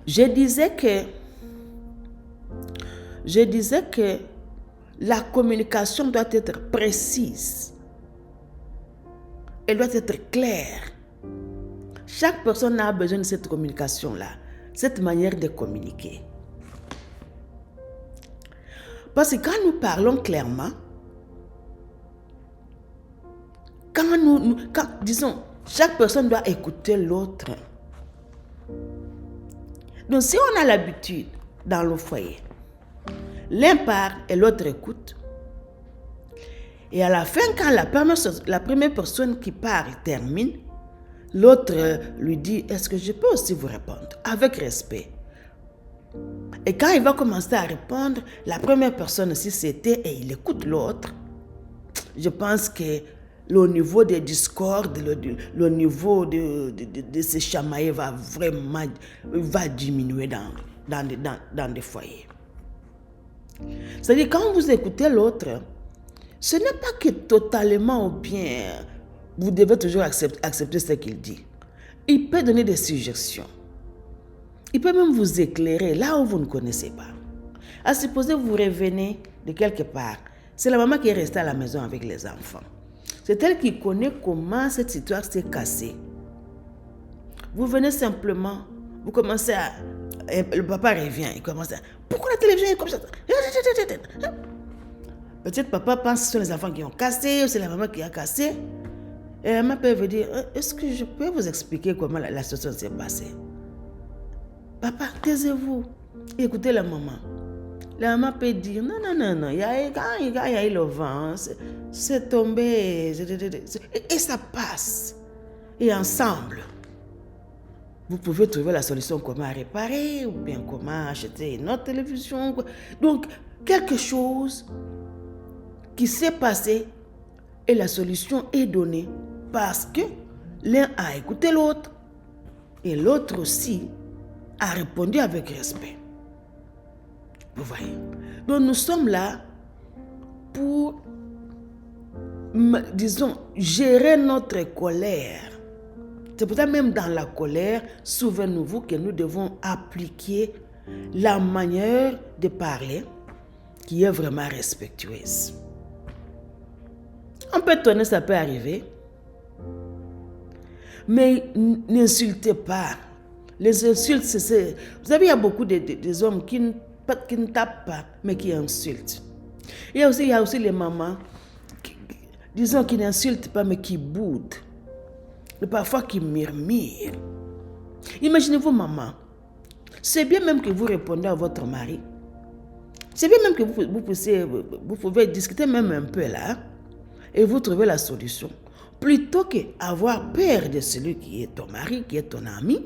Je disais que la communication doit être précise. Elle doit être claire. Chaque personne a besoin de cette communication-là, cette manière de communiquer. Parce que quand nous parlons clairement, disons, chaque personne doit écouter l'autre. Donc si on a l'habitude dans le foyer, l'un parle et l'autre écoute, et à la fin, quand la première personne qui parle termine, l'autre lui dit, est-ce que je peux aussi vous répondre? Avec respect. Et quand il va commencer à répondre, la première personne aussi s'était et il écoute l'autre. Je pense que le niveau des discordes, le niveau de ces chamailles va diminuer dans des foyers. C'est-à-dire, quand vous écoutez l'autre, ce n'est pas que totalement ou bien vous devez toujours accepter ce qu'il dit. Il peut donner des suggestions. Il peut même vous éclairer là où vous ne connaissez pas. À supposer que vous revenez de quelque part, c'est la maman qui est restée à la maison avec les enfants. C'est elle qui connaît comment cette histoire s'est cassée. Vous venez simplement, vous commencez à... Le papa revient, il commence à... Pourquoi la télévision est comme ça? Peut-être papa pense que ce sont les enfants qui ont cassé, ou c'est la maman qui a cassé. Et la maman peut vous dire, est-ce que je peux vous expliquer comment la situation s'est passée? Papa, taisez-vous. Écoutez la maman. La maman peut dire, non. Quand il y a eu le vent, c'est tombé. Et ça passe. Et ensemble, vous pouvez trouver la solution comment réparer, ou bien comment acheter une autre télévision. Donc, quelque chose qui s'est passé et la solution est donnée parce que l'un a écouté l'autre et l'autre aussi a répondu avec respect. Vous voyez? Donc nous sommes là pour, disons, gérer notre colère. C'est pour ça même dans la colère, souvenez-vous que nous devons appliquer la manière de parler qui est vraiment respectueuse. On peut tourner, ça peut arriver. Mais n'insultez pas. Les insultes, c'est... Vous savez, il y a beaucoup des hommes qui ne tapent pas, mais qui insultent. Il y a aussi les mamans, disons, qui n'insultent pas, mais qui boudent. Et parfois qui murmurent. Imaginez-vous, maman. C'est bien même que vous répondez à votre mari. C'est bien même que vous pouvez discuter même un peu là. Et vous trouvez la solution. Plutôt qu'avoir peur de celui qui est ton mari, qui est ton ami.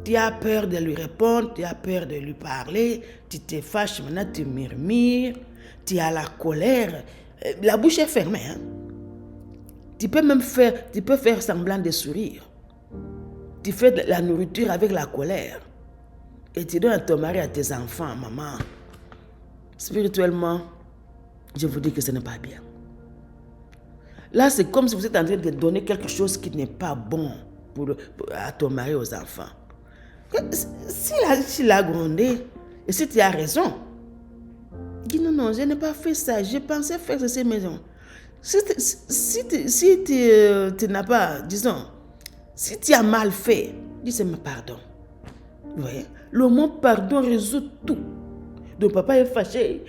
Tu as peur de lui répondre, tu as peur de lui parler, tu te fâches, maintenant tu murmures, tu as la colère. La bouche est fermée. Hein? Tu peux faire semblant de sourire. Tu fais de la nourriture avec la colère. Et tu donnes à ton mari, à tes enfants, maman. Spirituellement, je vous dis que ce n'est pas bien. Là, c'est comme si vous êtes en train de donner quelque chose qui n'est pas bon à ton mari, aux enfants. S'il a grondé, et si tu as raison, dis non, je n'ai pas fait ça, je pensais faire cette maison. Si tu n'as pas, disons, si tu as mal fait, dis-moi pardon. Vous voyez, le mot pardon résout tout. Donc papa est fâché,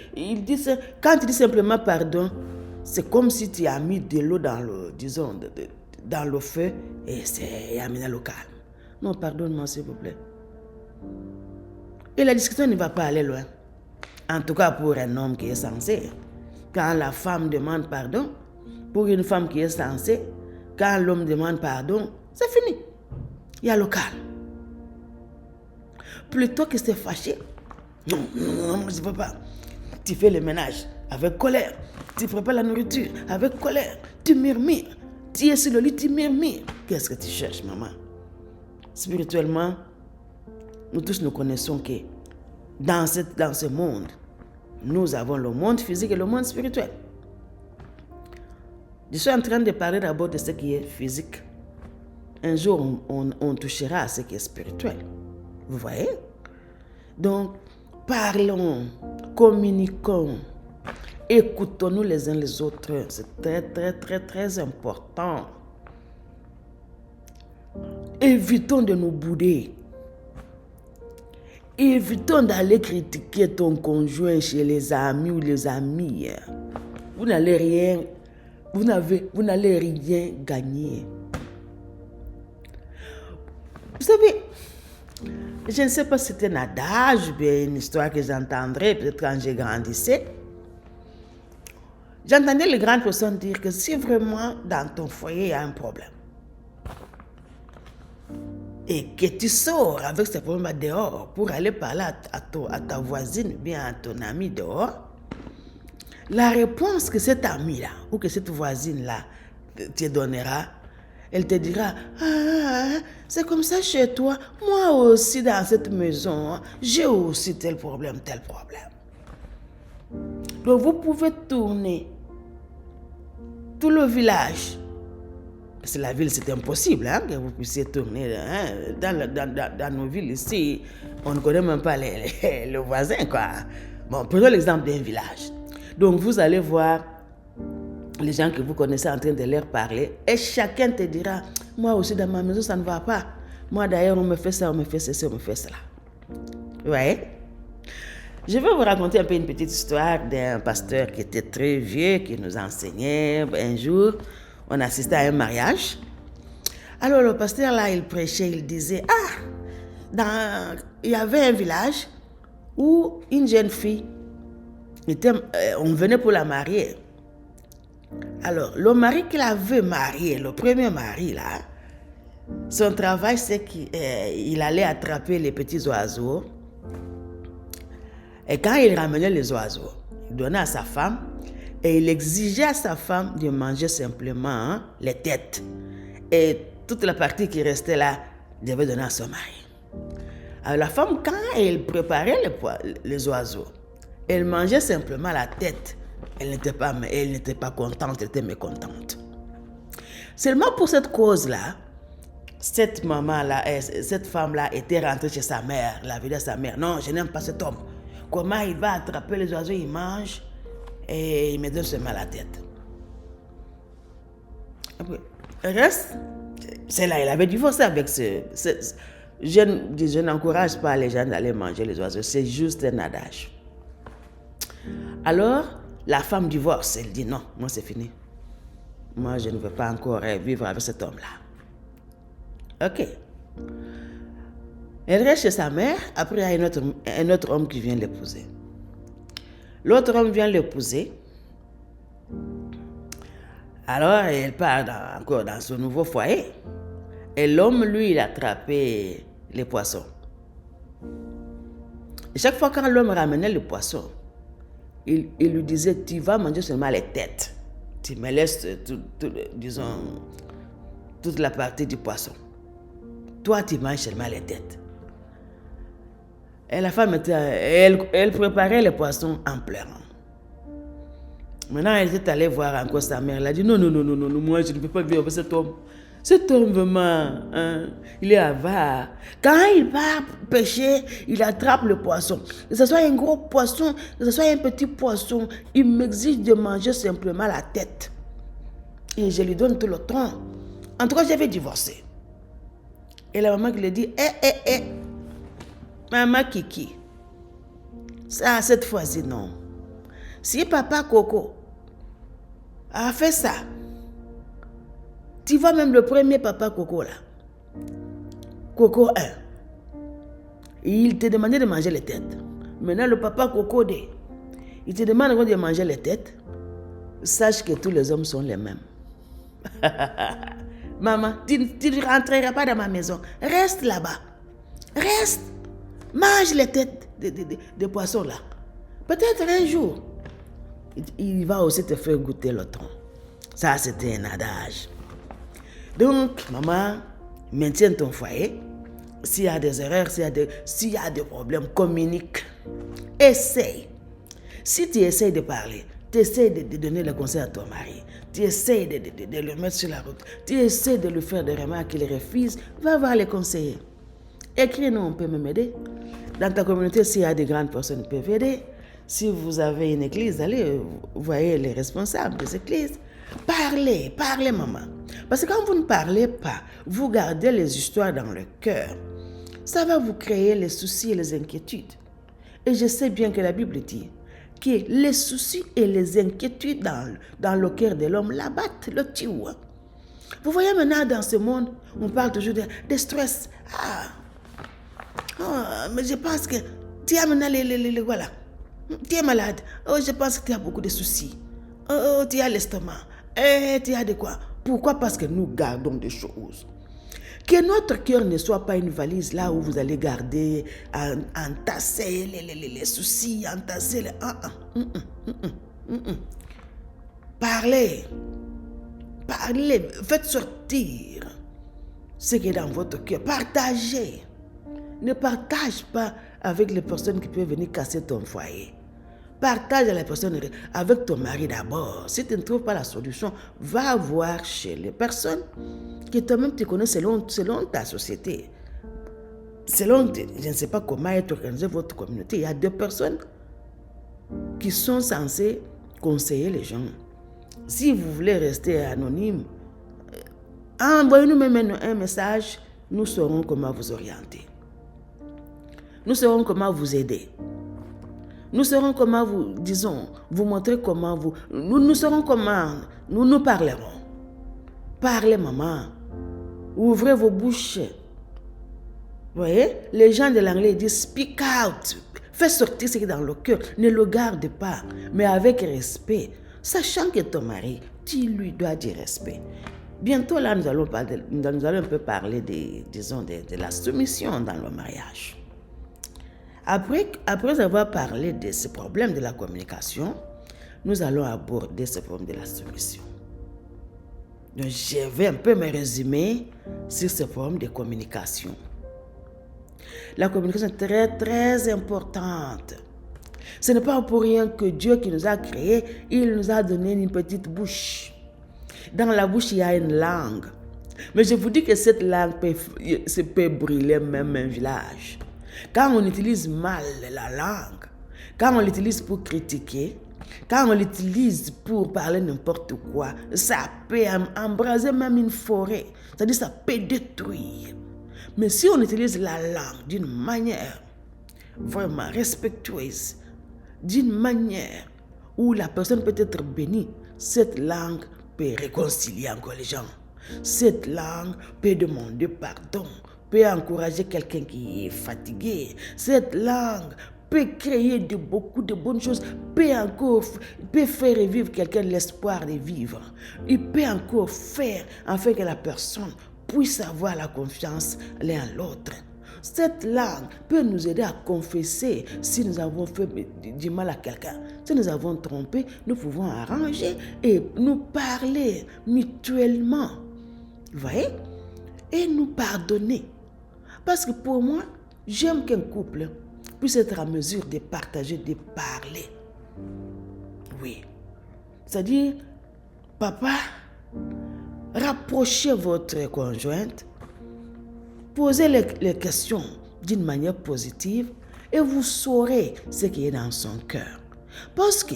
quand il dit simplement pardon, c'est comme si tu as mis de l'eau dans le feu et c'est amené le calme. Non, pardonne-moi s'il vous plaît. Et la discussion ne va pas aller loin. En tout cas pour un homme qui est censé. Quand la femme demande pardon, pour une femme qui est censée, quand l'homme demande pardon, c'est fini. Il y a le calme. Plutôt que se fâcher, non, je ne peux pas. Tu fais le ménage avec colère. Tu prépares la nourriture avec colère. Tu murmures. Tu es sur le lit, tu murmures. Qu'est-ce que tu cherches, maman? Spirituellement, nous tous nous connaissons que dans ce monde, nous avons le monde physique et le monde spirituel. Je suis en train de parler d'abord de ce qui est physique. Un jour, on touchera à ce qui est spirituel. Vous voyez? Donc, parlons, communiquons, écoutons-nous les uns les autres. C'est très, très, très, très important. Évitons de nous bouder. Évitons d'aller critiquer ton conjoint chez les amis ou les amies. Vous n'allez rien gagner. Vous savez, je ne sais pas si c'était un adage ou bien une histoire que j'entendrais peut-être quand je grandissais. J'entendais les grandes personnes dire que si vraiment dans ton foyer il y a un problème, et que tu sors avec ce problème dehors pour aller parler à ta voisine ou bien à ton ami dehors, la réponse que cet ami-là ou que cette voisine-là te donnera, elle te dira, c'est comme ça chez toi, moi aussi dans cette maison, j'ai aussi tel problème. Donc vous pouvez tourner tout le village. Parce que la ville, c'est impossible que vous puissiez tourner. Dans nos villes ici, on ne connaît même pas le voisin, quoi. Bon, prenons l'exemple d'un village. Donc, vous allez voir les gens que vous connaissez en train de leur parler et chacun te dira, moi aussi dans ma maison, ça ne va pas. Moi d'ailleurs, on me fait ça, on me fait ceci, on me fait cela. Vous voyez? Je vais vous raconter un peu une petite histoire d'un pasteur qui était très vieux, qui nous enseignait. Un jour, on assistait à un mariage. Alors le pasteur là, il prêchait, il disait, il y avait un village où une jeune fille, on venait pour la marier. Alors le mari qu'il avait marié, le premier mari là, son travail c'est qu'il allait attraper les petits oiseaux. Et quand il ramenait les oiseaux, il donnait à sa femme et il exigeait à sa femme de manger simplement les têtes. Et toute la partie qui restait là, devait donner à son mari. Alors la femme, quand elle préparait les oiseaux, elle mangeait simplement la tête. Elle n'était pas contente, elle était mécontente. Seulement pour cette cause-là, cette maman-là, cette femme-là était rentrée chez sa mère. Elle avait dit à sa mère, non, je n'aime pas cet homme. Comment il va attraper les oiseaux, il mange et il me donne seulement la tête. Le reste, c'est là, il avait divorcé avec ce jeune. Je n'encourage pas les gens d'aller manger les oiseaux, c'est juste un adage. Alors, la femme divorce, elle dit non, moi c'est fini. Moi je ne veux pas encore vivre avec cet homme-là. Ok. Elle reste chez sa mère, après il y a un autre homme qui vient l'épouser. L'autre homme vient l'épouser. Alors elle part encore dans son nouveau foyer. Et l'homme, lui, il a attrapé les poissons. Et chaque fois quand l'homme ramenait le poisson, il lui disait, tu vas manger seulement les têtes. Tu me laisses, toute la partie du poisson. Toi, tu manges seulement les têtes. Et la femme, elle préparait les poissons en pleurant. Maintenant, elle était allée voir encore sa mère. Elle a dit, non, moi, je ne peux pas vivre avec cet homme. Cet homme, vraiment, il est avare. Quand il part pêcher, il attrape le poisson. Que ce soit un gros poisson, que ce soit un petit poisson, il m'exige de manger simplement la tête. Et je lui donne tout le temps. En tout cas, je vais divorcer. Et la maman qui lui dit, maman Kiki, ça, cette fois-ci, non. Si papa Coco a fait ça, tu vois même le premier papa Coco là, Coco 1, il te demandait de manger les têtes. Maintenant le papa Coco 2, il te demande de manger les têtes. Sache que tous les hommes sont les mêmes. Maman, tu ne rentreras pas dans ma maison. Reste là-bas. Reste. Mange les têtes de poissons là. Peut-être un jour, il va aussi te faire goûter le tronc. Ça, c'était un adage. Donc, maman, maintiens ton foyer. S'il y a des erreurs, s'il y a des problèmes, communique. Essaye. Si tu essayes de parler, tu essayes de donner le conseil à ton mari, tu essayes de le mettre sur la route, tu essayes de lui faire des remarques qu'il refuse, va voir les conseillers. Écrivez-nous, on peut même aider. Dans ta communauté, s'il y a des grandes personnes qui peuvent aider. Si vous avez une église, allez, vous voyez les responsables des églises. Parlez, maman. Parce que quand vous ne parlez pas, vous gardez les histoires dans le cœur. Ça va vous créer les soucis et les inquiétudes. Et je sais bien que la Bible dit que les soucis et les inquiétudes dans le cœur de l'homme l'abattent, le tuent. Vous voyez maintenant dans ce monde, on parle toujours de stress. Mais je pense que tu as maintenant voilà. Tu es malade. Je pense que tu as beaucoup de soucis. Tu as l'estomac. Tu as de quoi? Pourquoi? Parce que nous gardons des choses. Que notre cœur ne soit pas une valise là où vous allez garder, entasser les soucis, entasser les... Parlez. Faites sortir ce qui est dans votre cœur. Partagez. Ne partage pas avec les personnes qui peuvent venir casser ton foyer. Partage avec les personnes, avec ton mari d'abord. Si tu ne trouves pas la solution, va voir chez les personnes qui toi-même tu connais selon ta société. Je ne sais pas comment est organisée votre communauté. Il y a 2 personnes qui sont censées conseiller les gens. Si vous voulez rester anonyme, envoyez-nous même un message. Nous saurons comment vous orienter. Nous saurons comment vous aider. Nous saurons comment vous montrer comment vous... Nous saurons comment nous parlerons. Parlez, maman. Ouvrez vos bouches. Vous voyez, les gens de l'anglais disent speak out. Fais sortir ce qui est dans le cœur. Ne le garde pas, mais avec respect. Sachant que ton mari, tu lui dois du respect. Bientôt là, nous allons un peu parler de la soumission dans le mariage. Après avoir parlé de ce problème de la communication, nous allons aborder ce problème de la soumission. Donc, je vais un peu me résumer sur ce problème de communication. La communication est très, très importante. Ce n'est pas pour rien que Dieu qui nous a créés, il nous a donné une petite bouche. Dans la bouche, il y a une langue. Mais je vous dis que cette langue peut brûler même un village. Quand on utilise mal la langue, quand on l'utilise pour critiquer, quand on l'utilise pour parler n'importe quoi, ça peut embraser même une forêt. C'est-à-dire ça peut détruire. Mais si on utilise la langue d'une manière vraiment respectueuse, d'une manière où la personne peut être bénie, cette langue peut réconcilier encore les gens. Cette langue peut demander pardon, peut encourager quelqu'un qui est fatigué. Cette langue peut créer beaucoup de bonnes choses, peut faire revivre quelqu'un l'espoir de vivre. Il peut encore faire afin que la personne puisse avoir la confiance l'un à l'autre. Cette langue peut nous aider à confesser si nous avons fait du mal à quelqu'un. Si nous avons trompé, nous pouvons arranger et nous parler mutuellement. Vous voyez? Et nous pardonner. Parce que pour moi, j'aime qu'un couple puisse être en mesure de partager, de parler. Oui. C'est-à-dire, papa, rapprochez votre conjointe, posez les questions d'une manière positive et vous saurez ce qui est dans son cœur. Parce que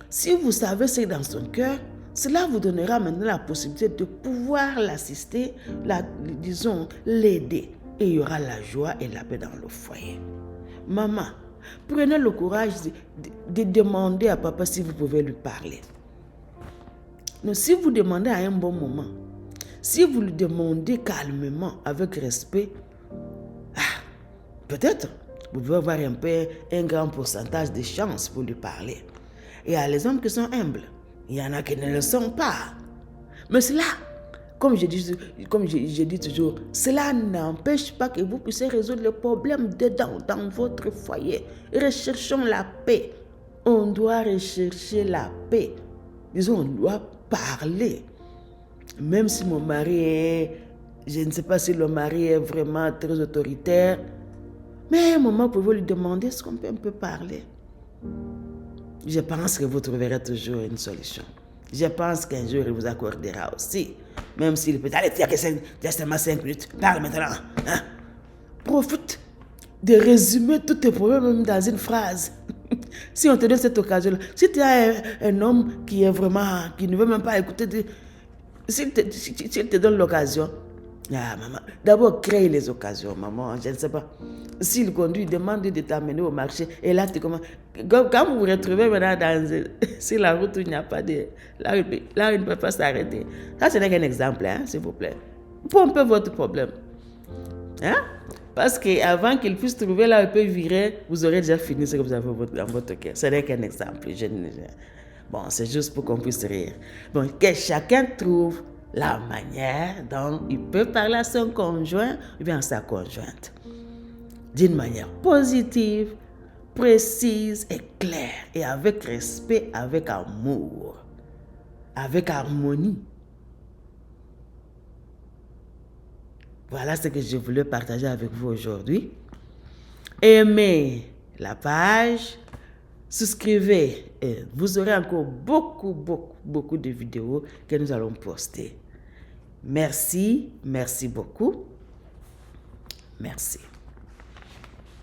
si vous savez ce qui est dans son cœur, cela vous donnera maintenant la possibilité de pouvoir l'assister, l'aider. Et il y aura la joie et la paix dans le foyer. Maman, prenez le courage de demander à papa si vous pouvez lui parler. Mais si vous demandez à un bon moment, si vous lui demandez calmement, avec respect, peut-être vous pouvez avoir un grand pourcentage de chances pour lui parler. Il y a les hommes qui sont humbles, il y en a qui ne le sont pas. Mais cela, comme je dis toujours, cela n'empêche pas que vous puissiez résoudre le problème dans votre foyer. Recherchons la paix. On doit rechercher la paix. Disons, on doit parler. Même si mon mari est... Je ne sais pas si le mari est vraiment très autoritaire. Mais à un moment, vous pouvez lui demander est-ce qu'on peut un peu parler. Je pense que vous trouverez toujours une solution. Je pense qu'un jour, il vous accordera aussi. Même s'il peut... Allez, tu as seulement 5 minutes. Parle maintenant. Hein? profite de résumer tous tes problèmes même dans une phrase. Si on te donne cette occasion-là, si tu as un homme qui est vraiment, qui ne veut même pas écouter, s'il te donne l'occasion, maman, d'abord crée les occasions, maman, je ne sais pas. S'il conduit, demande de t'amener au marché. Et là, tu commences. Quand vous vous retrouvez maintenant sur la route où il n'y a pas de. Là où il ne peut pas s'arrêter. Ça, ce n'est qu'un exemple, hein, s'il vous plaît. Pompez votre problème. Hein? Parce qu'avant qu'il puisse trouver là où il peut virer, vous aurez déjà fini ce que vous avez dans votre cœur. Ce n'est qu'un exemple. Bon, c'est juste pour qu'on puisse rire. Bon, que chacun trouve la manière dont il peut parler à son conjoint ou bien à sa conjointe. D'une manière positive, précise et claire. Et avec respect, avec amour, avec harmonie. Voilà ce que je voulais partager avec vous aujourd'hui. Aimez la page, souscrivez et vous aurez encore beaucoup de vidéos que nous allons poster. Merci beaucoup. Merci.